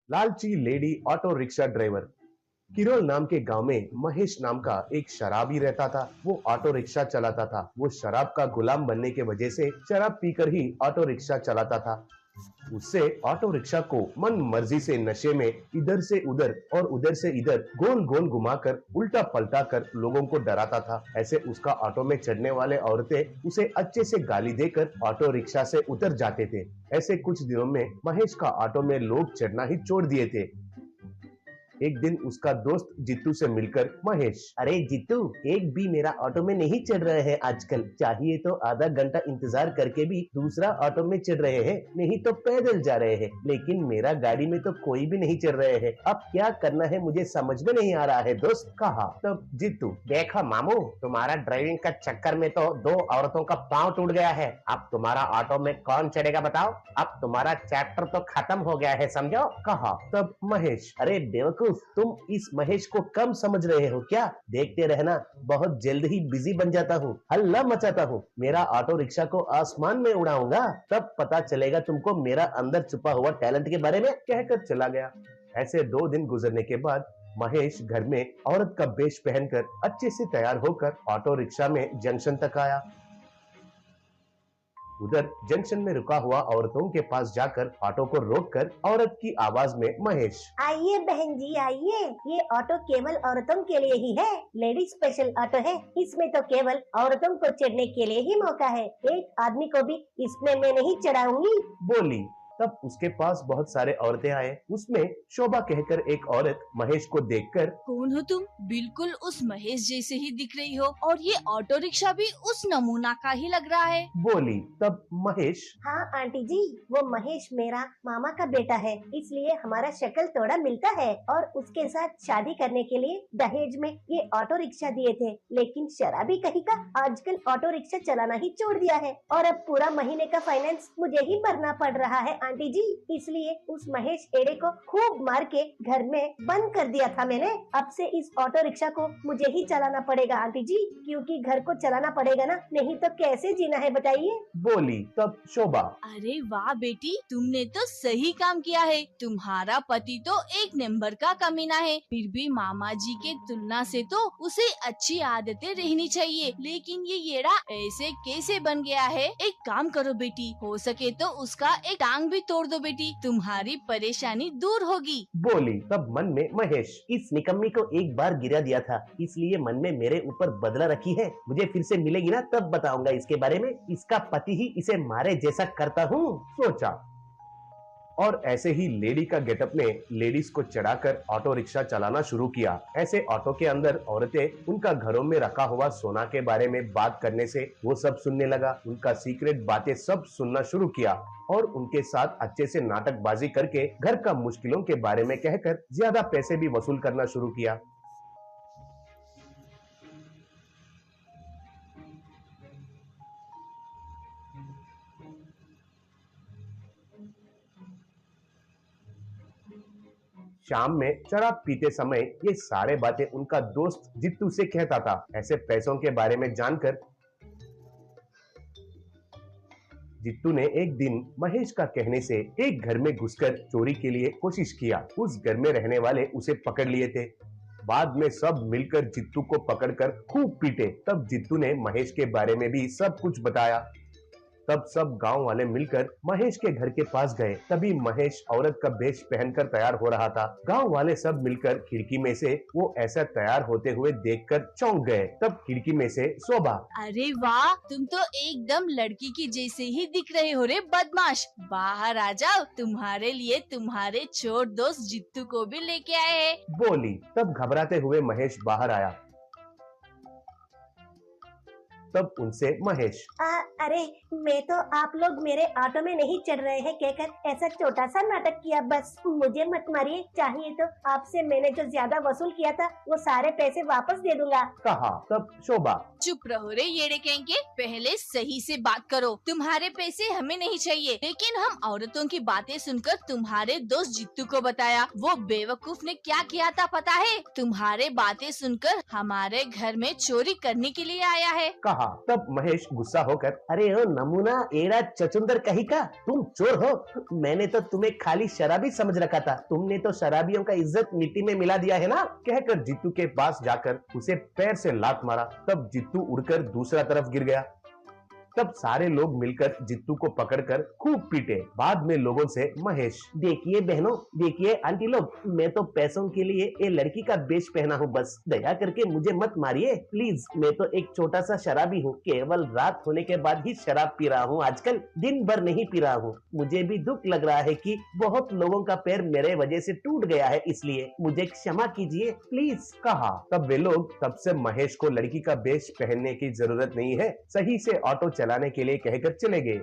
लालची lady auto rickshaw driver. Kirol नाम के गांव में महेश नाम का एक शराबी रहता था। वो ऑटो रिक्शा चलाता था। वो शराब का गुलाम बनने के वजह से शराब पीकर ही ऑटो रिक्शा चलाता था। उससे ऑटो रिक्शा को मन मर्जी से नशे में इधर से उधर और उधर से इधर गोल गोल घुमाकर उल्टा पलटा कर लोगों को डराता था। ऐसे उसका ऑटो में चढ़ने वाले औरतें उसे अच्छे से गाली देकर ऑटो रिक्शा से उतर जाते थे। ऐसे कुछ दिनों में महेश का ऑटो में लोग चढ़ना ही छोड़ दिए थे। एक दिन उसका दोस्त जित्तू से मिलकर महेश, अरे जित्तू, एक भी मेरा ऑटो में नहीं चढ़ रहे हैं आजकल। चाहिए तो आधा घंटा इंतजार करके भी दूसरा ऑटो में चढ़ रहे हैं, नहीं तो पैदल जा रहे हैं, लेकिन मेरा गाड़ी में तो कोई भी नहीं चढ़ रहे हैं। अब क्या करना है मुझे समझ में नहीं आ रहा है दोस्त, कहा। तब जित्तू, देखो मामू, तुम्हारा ड्राइविंग का चक्कर में तो दो औरतों का पाँव टूट गया है। अब तुम्हारा ऑटो में कौन चढ़ेगा बताओ। अब तुम्हारा चैप्टर तो खत्म हो गया है, समझो, कहा। तब महेश, अरे बेवकूफ, तुम इस महेश को कम समझ रहे हो क्या? देखते रहना, बहुत जल्द ही बिजी बन जाता हूँ, हल्ला मचाता हूँ, मेरा ऑटो रिक्शा को आसमान में उड़ाऊंगा, तब पता चलेगा तुमको मेरा अंदर छुपा हुआ टैलेंट के बारे में, कहकर चला गया। ऐसे 2 दिन गुजरने के बाद महेश घर में औरत का वेश पहनकर अच्छे से तैयार होकर ऑटो रिक्शा में जंक्शन तक आया। उधर जंक्शन में रुका हुआ औरतों के पास जाकर ऑटो को रोककर औरत की आवाज में महेश, आइए बहन जी आइए, ये ऑटो केवल औरतों के लिए ही है, लेडीज स्पेशल ऑटो है। इसमें तो केवल औरतों को चढ़ने के लिए ही मौका है, एक आदमी को भी इसमें मैं नहीं चढ़ाऊंगी, बोली। तब उसके पास बहुत सारे औरतें आए। उसमें शोभा कहकर एक औरत महेश को देखकर, कौन हो तुम? बिल्कुल उस महेश जैसे ही दिख रही हो, और ये ऑटो रिक्शा भी उस नमूना का ही लग रहा है, बोली। तब महेश, हाँ आंटी जी, वो महेश मेरा मामा का बेटा है, इसलिए हमारा शक्ल थोड़ा मिलता है, और उसके साथ शादी करने के लिए दहेज में ये ऑटो रिक्शा दिए थे, लेकिन शराबी कहीं का आजकल ऑटो रिक्शा चलाना ही छोड़ दिया है, और अब पूरा महीने का फाइनेंस मुझे ही भरना पड़ रहा है आंटी जी, इसलिए उस महेश एड़े को खूब मार के घर में बंद कर दिया था मैंने। अब से इस ऑटो रिक्शा को मुझे ही चलाना पड़ेगा आंटी जी, क्योंकि घर को चलाना पड़ेगा ना, नहीं तो कैसे जीना है बताइए, बोली। तब शोभा, अरे वाह बेटी, तुमने तो सही काम किया है। तुम्हारा पति तो एक नंबर का कमीना है, फिर भी मामा जी के तुलना से तो उसे अच्छी आदतें रहनी चाहिए, लेकिन ये येड़ा ऐसे कैसे बन गया है? एक काम करो बेटी, हो सके तो उसका एक टांग भी तोड़ दो बेटी, तुम्हारी परेशानी दूर होगी, बोली। तब मन में महेश, इस निकम्मी को एक बार गिरा दिया था, इसलिए मन में मेरे ऊपर बदला रखी है, मुझे फिर से मिलेगी ना तब बताऊंगा इसके बारे में, इसका पति ही इसे मारे जैसा करता हूँ, सोचा। और ऐसे ही लेडी का गेटअप ने लेडीज को चढ़ाकर ऑटो रिक्शा चलाना शुरू किया। ऐसे ऑटो के अंदर औरतें उनका घरों में रखा हुआ सोना के बारे में बात करने से वो सब सुनने लगा। उनका सीक्रेट बातें सब सुनना शुरू किया और उनके साथ अच्छे से नाटकबाजी करके घर का मुश्किलों के बारे में कहकर ज्यादा पैसे भी वसूल करना शुरू किया। शाम में शराब पीते समय ये सारे बातें उनका दोस्त जित्तू से कहता था। ऐसे पैसों के बारे में जानकर जित्तू ने एक दिन महेश का कहने से एक घर में घुसकर चोरी के लिए कोशिश किया। उस घर में रहने वाले उसे पकड़ लिए थे। बाद में सब मिलकर जित्तू को पकड़कर खूब पीटे। तब जित्तू ने महेश के बारे में भी सब कुछ बताया। तब सब गांव वाले मिलकर महेश के घर के पास गए। तभी महेश औरत का वेश पहनकर तैयार हो रहा था। गांव वाले सब मिलकर खिड़की में से वो ऐसा तैयार होते हुए देखकर चौंक गए। तब खिड़की में से शोभा, अरे वाह, तुम तो एकदम लड़की की जैसे ही दिख रहे हो रे बदमाश, बाहर आ जाओ, तुम्हारे लिए तुम्हारे चोर दोस्त जित्तू को भी लेके आए हैं, बोली। तब घबराते हुए महेश बाहर आया। तब उनसे महेश, अरे मैं तो आप लोग मेरे ऑटो में नहीं चढ़ रहे हैं कहकर ऐसा छोटा सा नाटक किया, बस मुझे मत मारिए, चाहिए तो आपसे मैंने जो ज्यादा वसूल किया था वो सारे पैसे वापस दे दूंगा, कहा। तब शोभा, चुप रहो रे येड़े कहेंगे, पहले सही से बात करो, तुम्हारे पैसे हमें नहीं चाहिए, लेकिन हम औरतों की बातें सुनकर तुम्हारे दोस्त जित्तू को बताया, वो बेवकूफ ने क्या किया था पता है? तुम्हारे बातें सुनकर हमारे घर में चोरी करने के लिए आया है, कहा। कहा। तब महेश गुस्सा होकर, अरे ओ नमूना एड़ा चचुंदर कहीं का, तुम चोर हो। मैंने तो तुम्हें खाली शराबी समझ रखा था, तुमने तो शराबियों का इज्जत मिट्टी में मिला दिया है ना। कहकर जित्तू के पास जाकर उसे पैर से लात मारा। तब जित्तू उड़कर दूसरा तरफ गिर गया। तब सारे लोग मिलकर जित्तू को पकड़कर खूब पीटे। बाद में लोगों से महेश, देखिए बहनों, देखिए आंटी लोग, मैं तो पैसों के लिए ये लड़की का बेच पहना हूँ, बस दया करके मुझे मत मारिए प्लीज। मैं तो एक छोटा सा शराबी हूँ, केवल रात होने के बाद ही शराब पी रहा हूँ, आजकल दिन भर नहीं पी रहा हूँ। मुझे भी दुख लग रहा है कि बहुत लोगों का पैर मेरे वजह से टूट गया है, इसलिए मुझे क्षमा कीजिए प्लीज, कहा। तब वे लोग तब से महेश को लड़की का बेच पहनने की जरूरत नहीं है, सही से ऑटो चलाने के लिए कहकर चले गए।